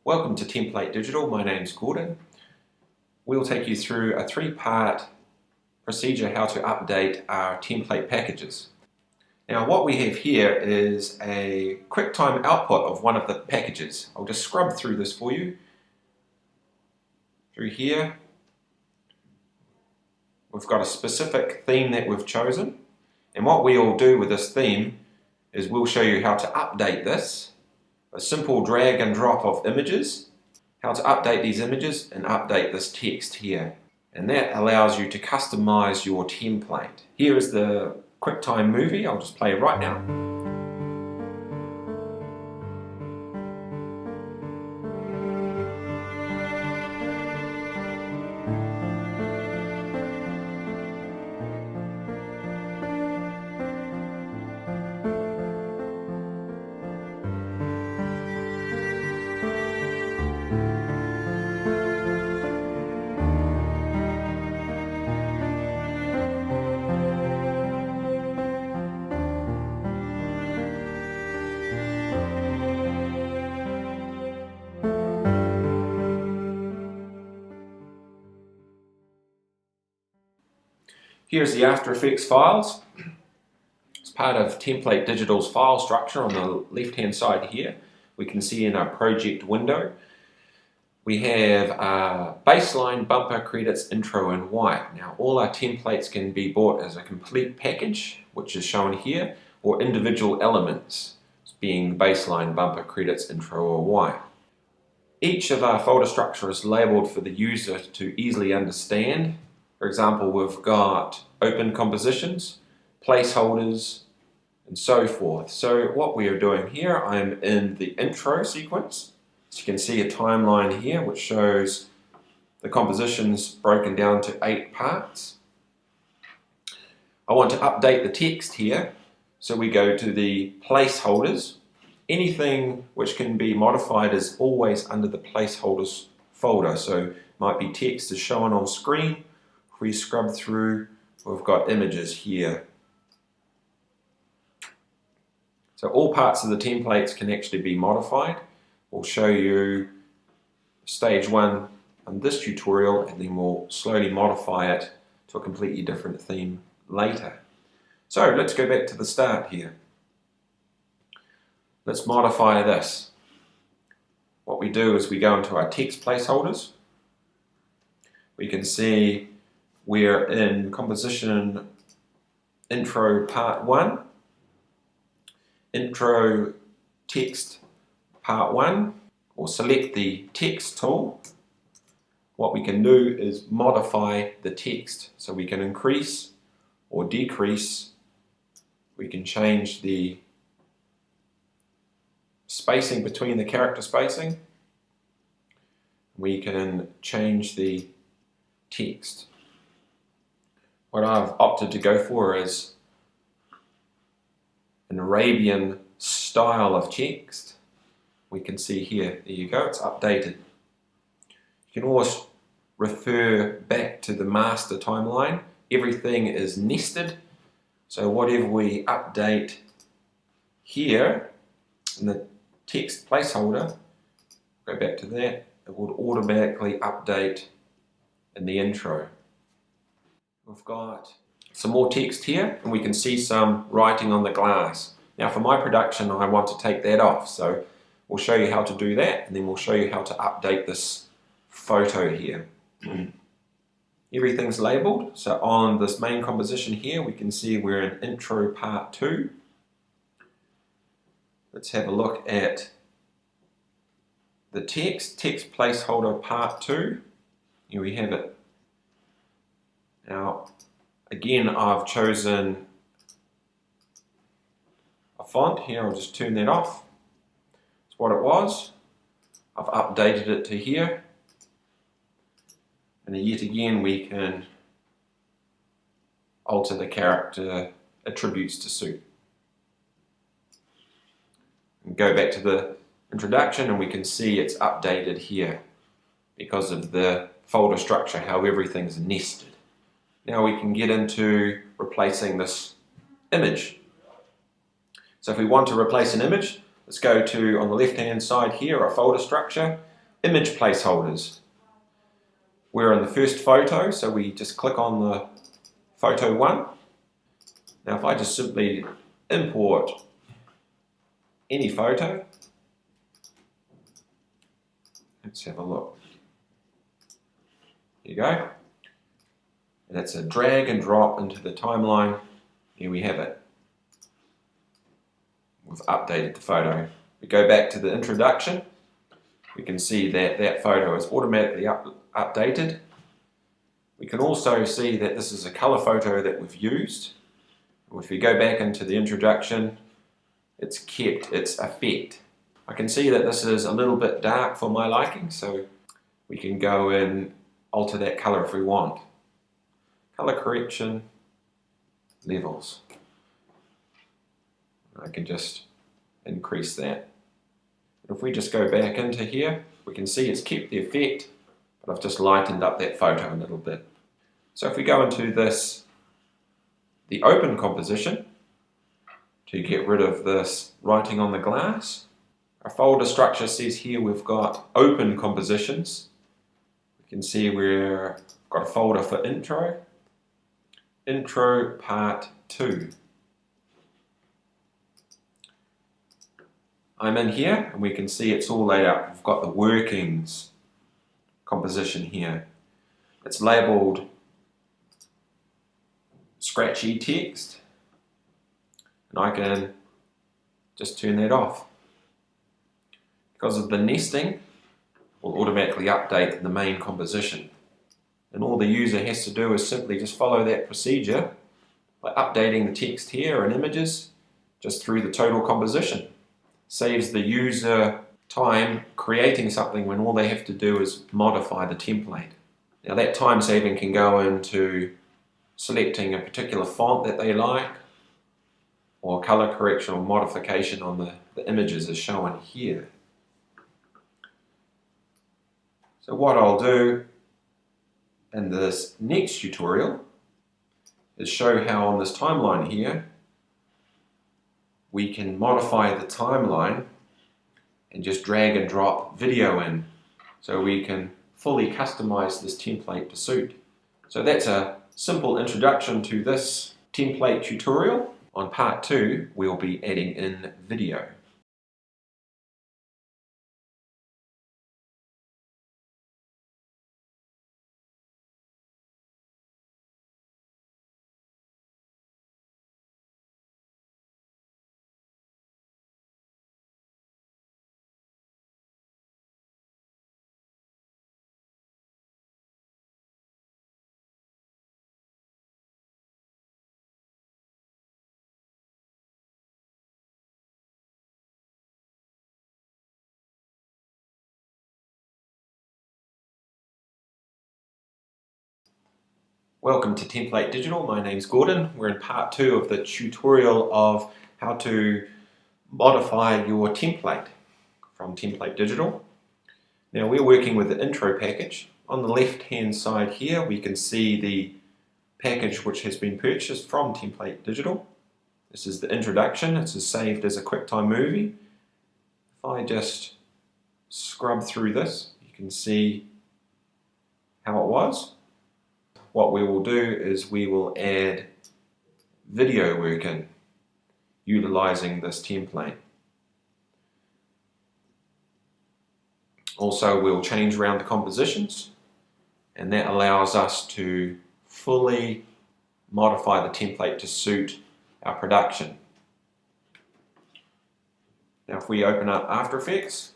Welcome to Template Digital. My name's Gordon. We'll take you through a three-part procedure how to update our template packages. Now what we have here is a QuickTime output of one of the packages. I'll just scrub through this for you. Through here, we've got a specific theme that we've chosen. And what we'll do with this theme is we'll show you how to update this. A simple drag and drop of images, how to update these images and update this text here. And that allows you to customize your template. Here is the QuickTime movie. I'll just play it right now. Here's the After Effects files. It's part of Template Digital's file structure on the left-hand side here. We can see in our project window, we have our baseline, bumper, credits, intro, and white. Now all our templates can be bought as a complete package, which is shown here, or individual elements, being baseline, bumper, credits, intro, or white. Each of our folder structure is labeled for the user to easily understand. For example, we've got open compositions, placeholders, and so forth. So what we are doing here, I'm in the intro sequence. So you can see a timeline here which shows the compositions broken down to 8 parts. I want to update the text here, so we go to the placeholders. Anything which can be modified is always under the placeholders folder, so might be text is shown on screen. If we scrub through, we've got images here. So all parts of the templates can actually be modified. We'll show you stage 1 on this tutorial, and then we'll slowly modify it to a completely different theme later. So let's go back to the start here. Let's modify this. What we do is we go into our text placeholders. We can see we're in composition intro part 1, intro text part 1, or select the text tool. What we can do is modify the text, so we can increase or decrease. We can change the spacing between the character spacing. We can change the text. What I've opted to go for is an Arabian style of text. We can see here, there you go, it's updated. You can always refer back to the master timeline. Everything is nested, so whatever we update here in the text placeholder, go back to that, it will automatically update in the intro. We've got some more text here, and we can see some writing on the glass. Now for my production, I want to take that off, so we'll show you how to do that, and then we'll show you how to update this photo here. Everything's labeled, so on this main composition here, we can see we're in intro part 2. Let's have a look at the text placeholder part 2. Here we have it. Now, again, I've chosen a font here. I'll just turn that off. It's what it was. I've updated it to here. And yet again, we can alter the character attributes to suit. And go back to the introduction, and we can see it's updated here because of the folder structure, how everything's nested. Now we can get into replacing this image. So if we want to replace an image, let's go to, on the left hand side here, our folder structure. image placeholders. We're in the first photo, so we just click on the photo 1. Now if I just simply import any photo, let's have a look. There you go. And it's a drag and drop into the timeline. Here we have it. We've updated the photo. We go back to the introduction. We can see that that photo is automatically updated. We can also see that this is a color photo that we've used. If we go back into the introduction, it's kept its effect. I can see that this is a little bit dark for my liking, so we can go and alter that color if we want. Color correction, levels. I can just increase that. If we just go back into here, we can see it's kept the effect, but I've just lightened up that photo a little bit. So if we go into this, the open composition, to get rid of this writing on the glass, our folder structure says here we've got open compositions. We can see we've got a folder for intro, intro part 2. I'm in here and we can see it's all laid out. We've got the workings composition here. It's labelled scratchy text, and I can just turn that off. Because of the nesting, will automatically update the main composition. And all the user has to do is simply just follow that procedure by updating the text here and images just through the total composition. Saves the user time creating something when all they have to do is modify the template. Now that time saving can go into selecting a particular font that they like, or color correction or modification on the images as shown here. So what I'll do in this next tutorial is show how on this timeline here we can modify the timeline and just drag and drop video in, so we can fully customize this template to suit. So that's a simple introduction to this template tutorial. On part 2 we'll be adding in video. Welcome to Template Digital. My name's Gordon. We're in part 2 of the tutorial of how to modify your template from Template Digital. Now we're working with the intro package. On the left hand side here we can see the package which has been purchased from Template Digital. This is the introduction. It's saved as a QuickTime movie. If I just scrub through this, you can see how it was. What we will do is we will add video work in, utilizing this template. Also, we'll change around the compositions, and that allows us to fully modify the template to suit our production. Now if we open up After Effects,